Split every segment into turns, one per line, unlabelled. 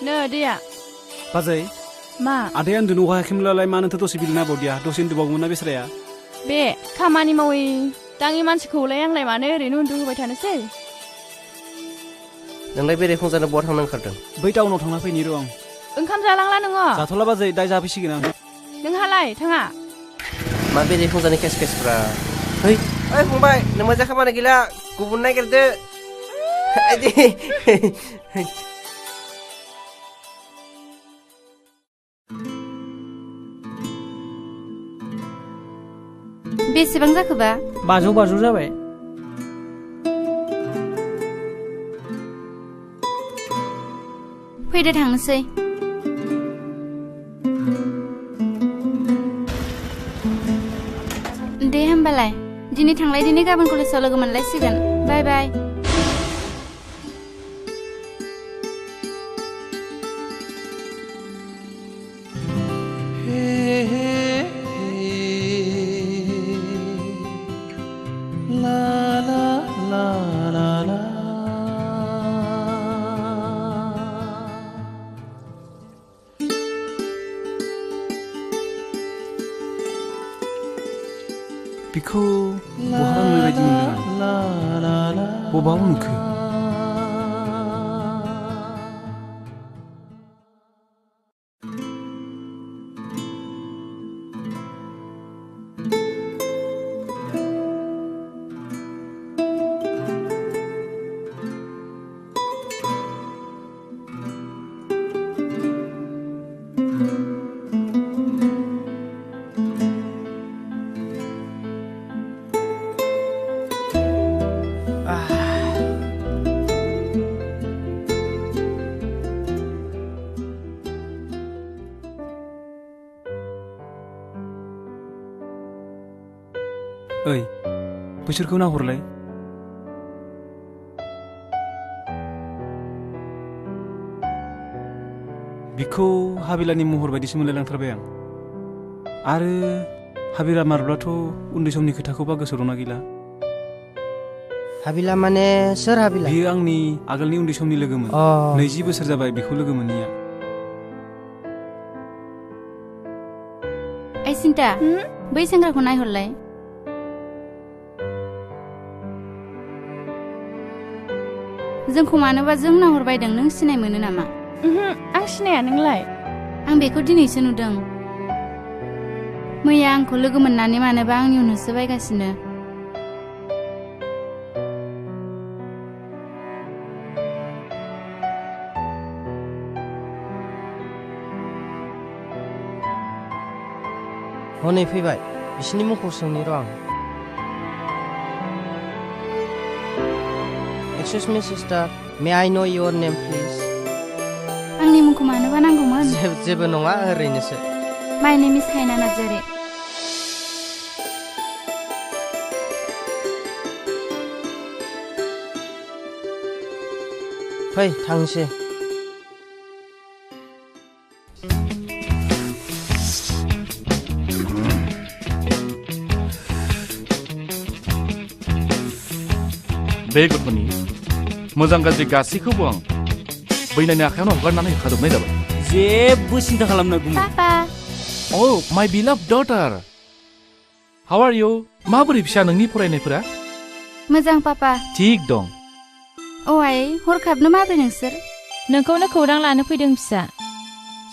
नो दैया
बाजै
मा
आदाया उन्दुनो हायाखैमोनब्लालाय मानोथो दसे बिलिना बावदिया दसे उन्दुबावगौमोन ना बेस्राया
बे खामानि मावै दाङि मानसिखौलाय आंलाय मानो ओरैनो उन्दुहोबाय थानोसै
नोंलाय बेरायफुंजानो बहा थांनो ओंखारदों
बै टाउनाव थांना फैनि र' आं
ओंखाम जालांला नोङो
जाथ'ला बाजै दाय जाफैसिगोन आं
नोंहालाय थाङा
मा बेरायफुंजानो केसफ्रा ओइ फंबाय नों मोजां खामानि गैला गुबुन नागिरदो
बेसेबां जाखोबा
500 जाबाय
फैदो थांनोसै दे होमबालाय दिनै थांलाय दिनै गाबोन कलेजाव लोगो मोनलायसिगोन बाय बाय
बिखौ बहा नुनाय बायदि मोनदों आं बबाव नुखो ओइ बैसोरखौ नाहरलाय बिखौ हाबिलानि महर बायदिसो मोनलायलांथारबाय आं आरो हाबिला मारब्लाथ' उन्दै समनि खोथाखौबा गोसोआव दंना गैला
हाबिला माने सोर हाबिला
बियो आंनि आगोलनि उन्दै समनि लोगोमोन 20 बोसोर जाबाय बिखौ लोगो मोनैया
ओइ सिन्ता बै सेंग्राखौ नायहरलाय जोंखौ मानोबा जों नाहरबायदों नों सिनाय मोनो नामा
आं सिनाया नोंलाय
आं बेखौ दिनैसो नुदों मैया आंखौ लोगो मोननानै मानोबा आंनि उन होसोबायगासिनो
हनै फैबाय बिसिनि मुंखौ सोंनि र' आं Excuse me sister, may I know your name please?
आंनि मुंखौ मानोबा नांगौमोन
जेबो नङा ओरैनोसो
My name is Haina Nazare
फै थांसै
बे गथ'नि मोजां गाज्रि गासैखौबो आं बैनायनि आखायावनो हगारनानै होखाजोबनाय जाबाय
जेबो सिन्था खालामनांगौमोन
पापा
Oh my beloved daughter How are you माबोरै फिसा नोंनि फरायनायफोरा
मोजां पापा
थिग दं
औ आइ हरखाबनो माब्रै नोंसोर
नोंखौनो खौरां लानो फैदों फिसा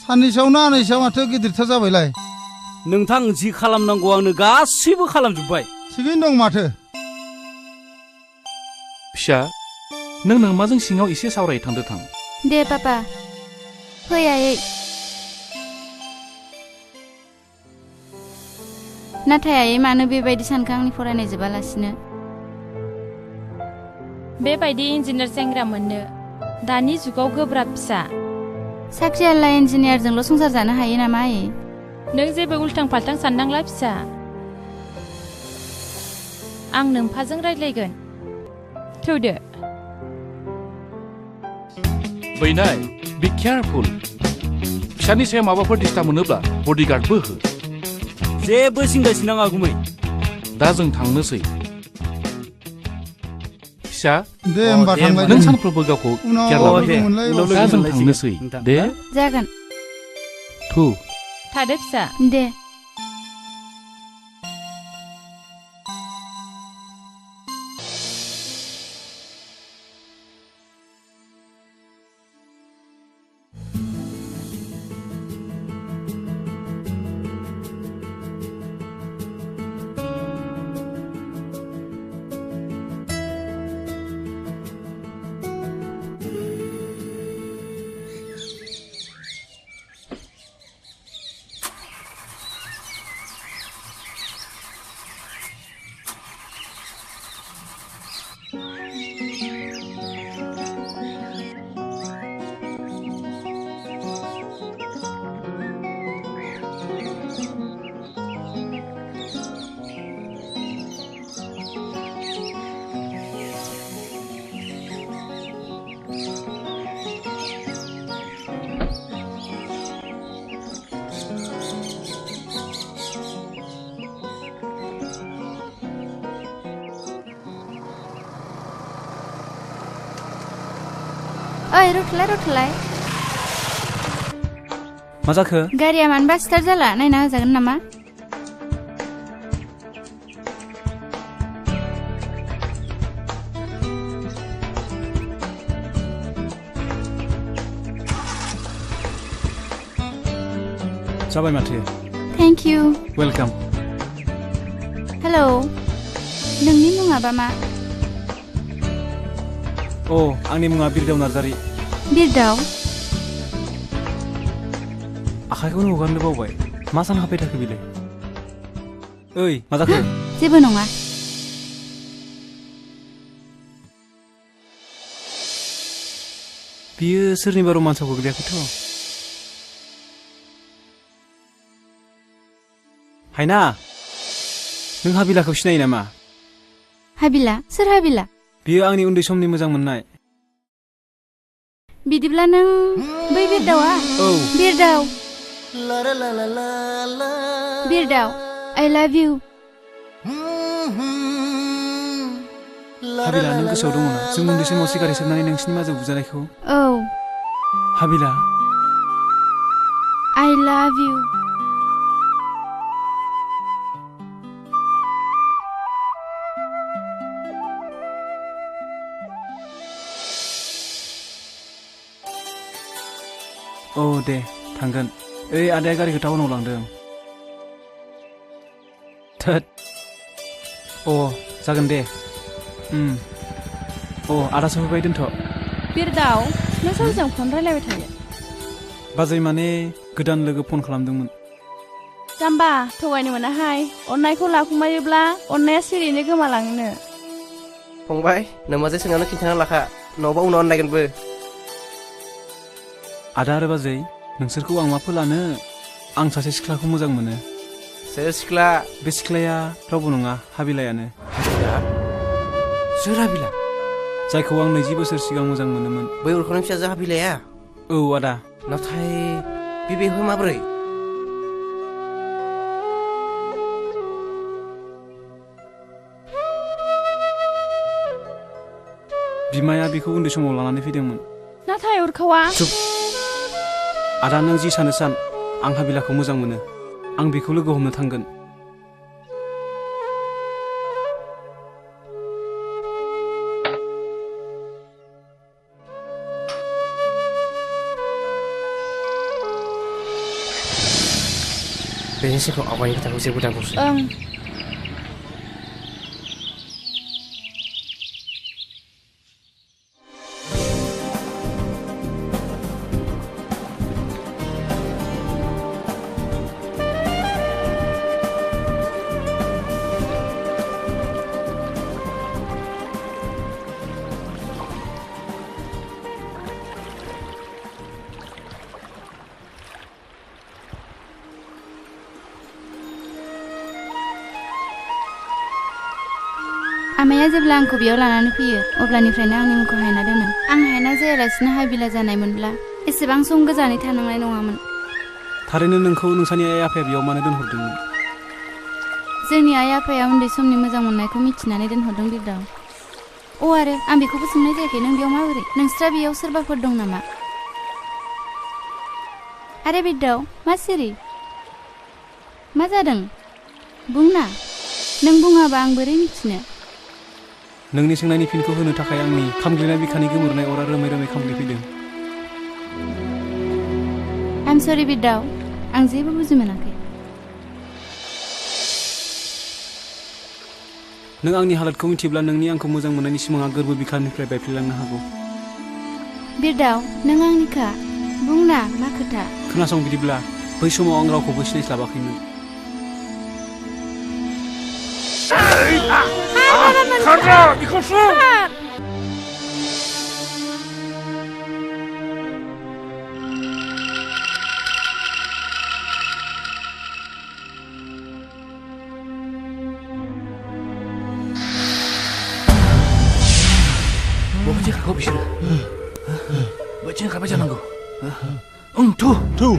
साननैसोआवनो आनैसोआ माथो गिदिरथार जाबायलाय
नोंथां जि खालामनांगौ आंनो गासैबो खालामजोब्बाय
थिगैनो दं माथो
फिसा नों नोंमाजों सिङाव एसे सावराय थांदो थां
दे पापा फै आयै नाथाय आयै मानो बेबायदि सानखो आंनि फरायनाय जोबालासिनो
बेबायदि इन्जिनियार सेंग्रा मोननो दानि जुगाव गोब्राब फिसा
साख्रियाला इन्जिनियारजोंल' संसार जानो हायो नामा आयै
नों जेबो उल्टां फाल्टां साननांला फिसा आं नोम्फाजों रायज्लायगोन थौदो
बैनाय बि केयारफुल फिसानि सायाव माबाफोर दिस्टार्ब मोनोब्ला बडिगार्डबो हो
जेबो सिन्था सिनाङा गुमै
दा जों थांनोसै फिसा
दे होमबा थांबाय
नों
दे
सानफ्रोमबो गावखौ
उनाव
केयार
लोगो
लाबाय
मोनलायबावसै।
दा जों थांनोसै दे
जागोन
थु
थादो फिसा
दे ओइ रुथलाय
मा जाखो
गारिया मानोबा स्टार्ट जाला नायना होजागोन नामा
जाबाय माथो
थेंक इउ
वेलकाम
हेलौ नोंनि मुङाबा मा
अ आंनि मुङा बिरदाव नार्जारि
बिरदाव
आखाइखौनो हगारनो बावबाय मा सान हाबबाय थाखो बिलाय ओइ मा जाखो
जेबो नङा
बियो सोरनिबा रमान्सआव गोग्लैयाखैथ' हायना नों हाबिलाखौ सिनायो नामा
हाबिला सोर हाबिला
बियो आंनि उन्दै समनि मोजां मोननाय
बिदिब्ला नों बै बिरदावा
औ
बिरदाव बिरदाव आइ लाभ इउ
हाबिला नों गोसोआव दङ ना जों उन्दै समाव सिगारेट सोबनानै नोंसिनि माजों बुजानायखौ
औ
हाबिला
आइ लाभ इउ
औ दे थांगोन ओइ आदाया गारिखौ टाउनाव लांदों थोद अ जागोन दे अ आदा सफैबाय दोनथ'
बिरदाव नों सोरजों फन रायलायबाय थायो
बाजै माने गोदान लोगो फन खालामदोंमोन
जाम्बा थगायनो मोनाहाय अननायखौ लाखुमायोब्ला अननाया सिरियैनो गोमालाङोनो
फंबाय नोमाजे सोंनानै खिन्थाना लाखा नङाबा उनाव नायगोनबो
आदा आरो बाजै नोंसोरखौ आं मा फोलानो आं सासे सिख्लाखौ मोजां मोनो
सोर सिख्ला
बे सिख्लाया रावबो नङा हाबिलायानो
सोर हाबिला
जायखौ आं 20 बोसोर सिगां मोजां मोनोमोन
बै उरखानि फिसाजो हाबिलाया
औ आदा
नाथाय बेबो माब्रै
बिमाया बिखौ उन्दै समाव लानानै फैदोंमोन
नाथाय उरखावा
चुप आदा नों जि सानो सान आं हाबिलाखौ मोजां मोनो आं बेखौ लोगो हमनो थांगोन
बेनि सिगाङाव आवगायनि खोथाखौ जेबो दाबुसै
ओं
आमाया जेब्ला आंखौ बेयाव लानानै फैयो अब्लानिफ्रायनो आंनि मुंखौ हायना दोनो आं हायना जायालासिनो हाबिला जानायमोनब्ला एसेबां सम गोजानै थानांनाय नङामोन
थारैनो नोंखौ नोंसानि आइ आफाया बेयाव मानो दोनहरदोंमोन
जोंनि आइ आफाया उन्दै समनि मोजां मोननायखौ मिथिनानै दोनहरदों बिरदाव आरो आं बेखौबो सोंनाय जायाखै नों बेयाव माबोरै नोंस्रा बेयाव सोरबाफोर दं नामा आरे बिरदाव मा सिरि मा जादों बुंना नों बुङाबा आं बोरै मिथिनो
नोंनि सोंनायनि फिनखौ होनो थाखाय आंनि खामग्लिनाय बिखानि गोमोरनाय अरा रोमै रोमै खामग्लिफैदों
आइ एम सरि बिरदाव आं जेबो बुजि मोनाखै
नों आंनि हालोदखौ मिथिब्ला नोंनि आंखौ मोजां मोननायनि सिमाङा गोरबो बिखानिफ्राय बायफ्लेलांनो हागौ
बिरदाव नों आंनिखा बुंना मा खोथा
खोनासं बिदिब्ला बै समाव आं रावखौबो सिनायस्लाबाखैमोन
बबेथिं खारखौ बिसोरो बबेथिं खारबाय जानांगौ थु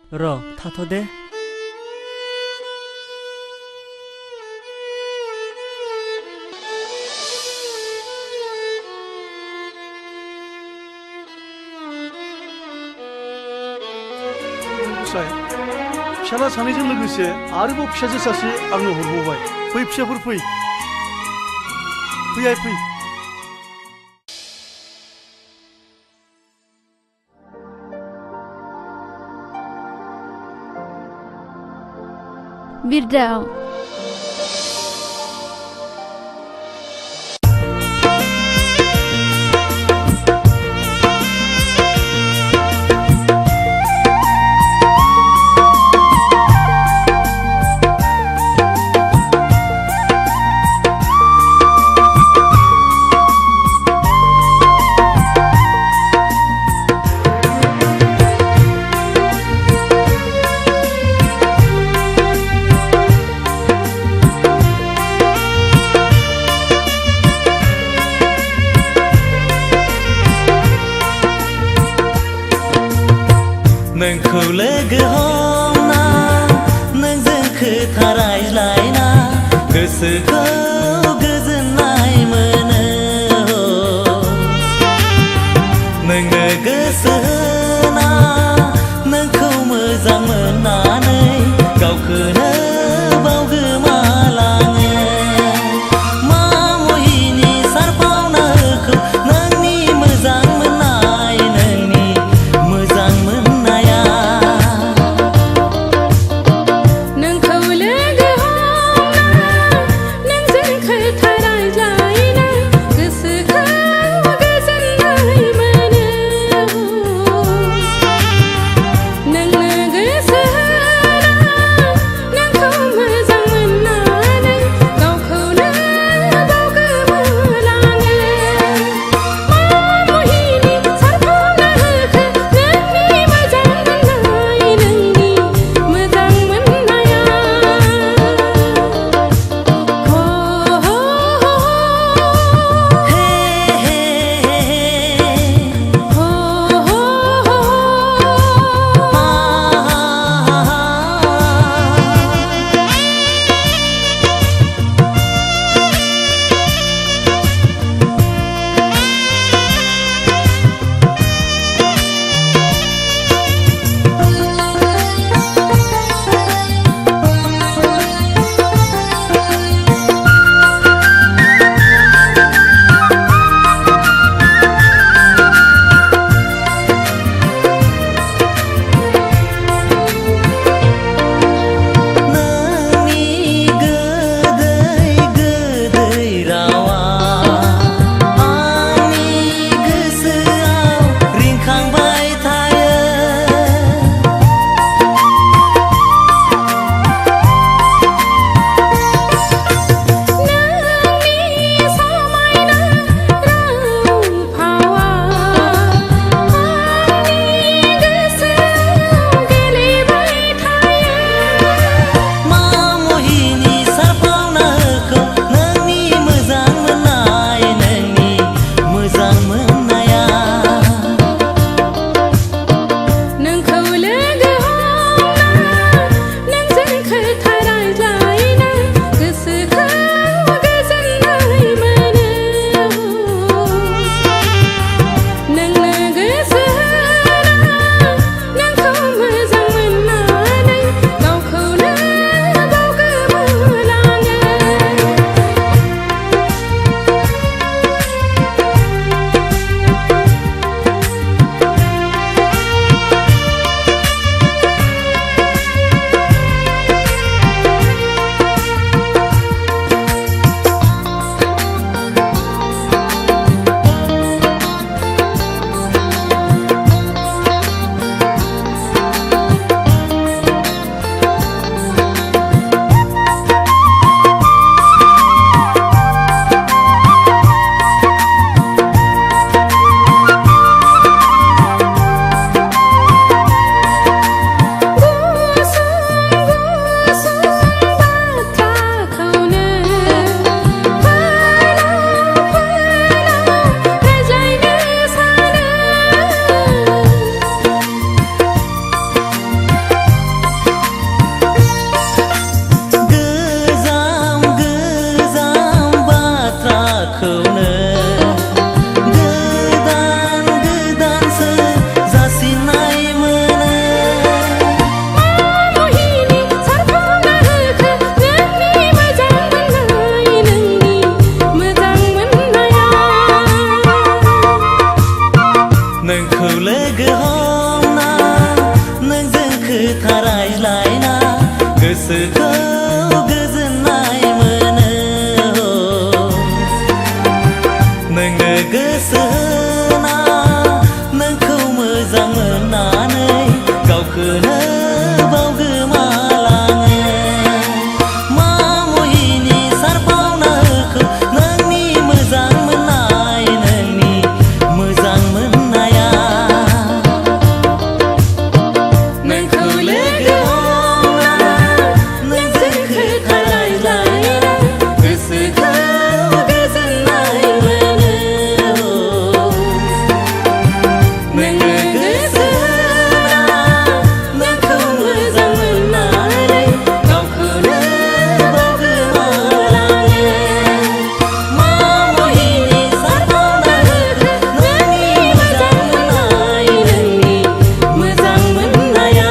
र' थाथ'दे
फिसाला सानैजों लोगोसे आरोबाव फिसाजो सासे आंनो हरबावबाय फै फिसाफोर फै फै फै
बिरदाव
नोंखौ लोगो हमना नोंजों खोथा रायज्लायना गोसोखौ गोजोननाय मोनो नोंनो गोसो होना नोंखौ मोजां मोननानै गावखौनो बावगोमालाङो मा महिनि सारफावनाखौ नोंनि मोजां मोननाय नोंनि मोजां मोननाया
नोंखौ लोगो हमना नोंजों खोथा रायज्लायना गोसोखौ गोजोननाय मोनो
गोसो होना नोंखौ मोजां मोननानै गावखौनो बावगोमालाङो मामुहिनि सारफावनाखौ नोंनि मोजां मोननाय नोंनि मोजां मोननाया नोंखौ लोगो हमना नोंजों खोथा रायज्लायना गोसोखौ गोजोननाय मोनो नोङो गोसो होना नोंखौ मोजां मोननानै गावखौनो बावगोमालाङो मामुहिनि सारफावनाखौ नोंनि मोजां मोननाय नोंनि मोजां मोननाया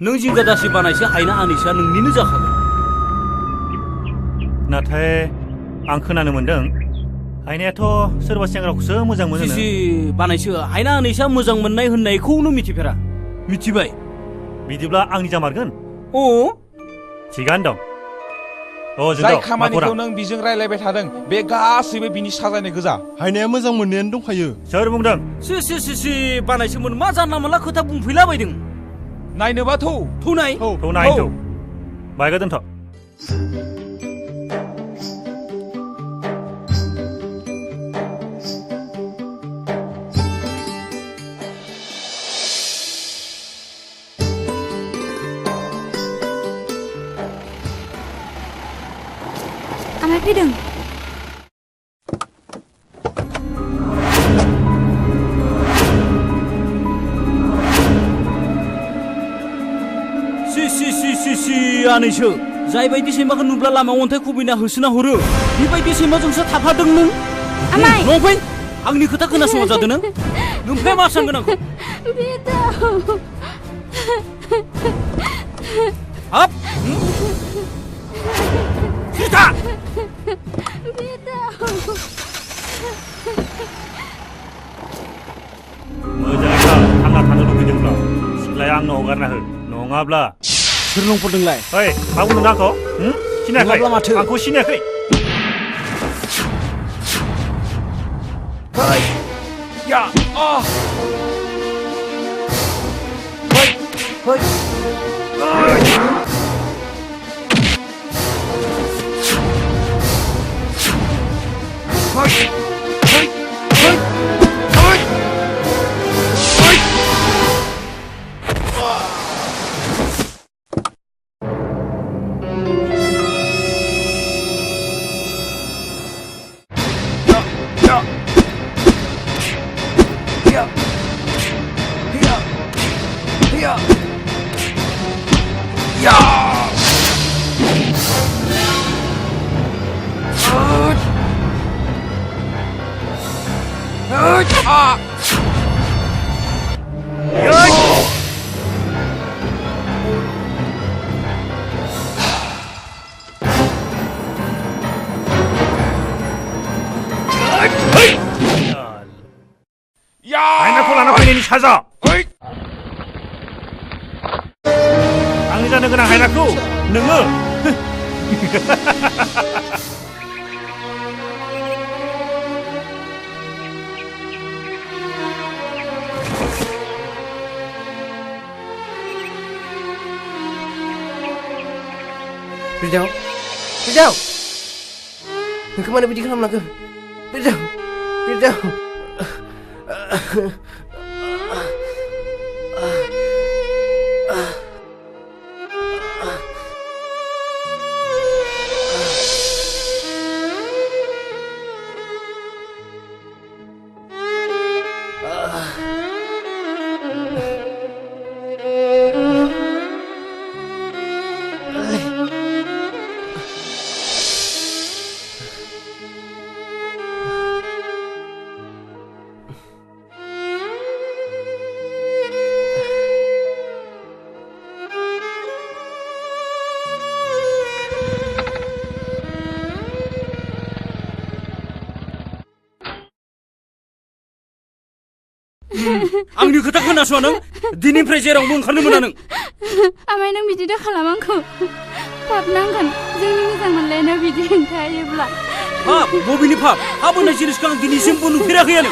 नों जिंगा दासि बानायसो हायना आनैसोआ नोंनिनो जाखागोन
नाथाय आं खोनानो मोनदों हायनायाथ' सोरबा सेंग्राखौसो मोजां मोनो
सिसि बानायसो हायना आनैसोआ मोजां मोननाय होननायखौनो मिथिफेरा मिथिबाय
बिदिब्ला आंनि जामारगोन
अ
थिगानो दं अ
जाय
जोंनाव
खामानिखौ नों बिजों रायलायबाय थादों बे गासैबो बिनि साजायनाय गोजा
हायनाया मोजां मोननायानो दंखायो
सोर बुंदों
सि बानायसोमोन मा जानला मोनला खोथा बुंफैलाबायदों
नायनोबा थौ
थौनाय
थौ नायनोथ' बायगा दोनथ'
आमाय फैदों
सि आनैसो जायबायदि सैमाखौ नुब्ला लामायाव अन्थाइ खुबैना होसोना हरो बेबायदि सैमाजोंसो थाफादों नों
आमाय
नंफै आंनि खोथा खोनासङा जादों नों नोंफाय मा सानगोन आंखौ हाब सीता
मोजाङै था थांना थानो लुबैदोंब्ला सिख्लाया आंनो हगारना हो नङाब्ला
सोर नंफोरदोंलाय
ओइ मा बुंदों आंखौ सिनायाखै
नङाब्ला माथो
आंखौ सिनायाखै
या
हायनाखौ लाना फैनायनि साजा आंनि जानो गोनां हायनाखौ नोङो
Firdaus Firdaus nggak kemana bidik kamu lagi Firdaus Firdaus
आंनि खोथा खोनासङा नों दिनैनिफ्राय जेरावबो ओंखारनो मोना नों
आमाय नों बिदि दा खालाम आंखौ पाप नांगोन जोंनि मोजां मोनलायनायाव बिदि हेंथायोब्ला
पाप बबेनि पाप पाप होननाय जिनिसखौ आं दिनैसिमबो नुफेराखैयानो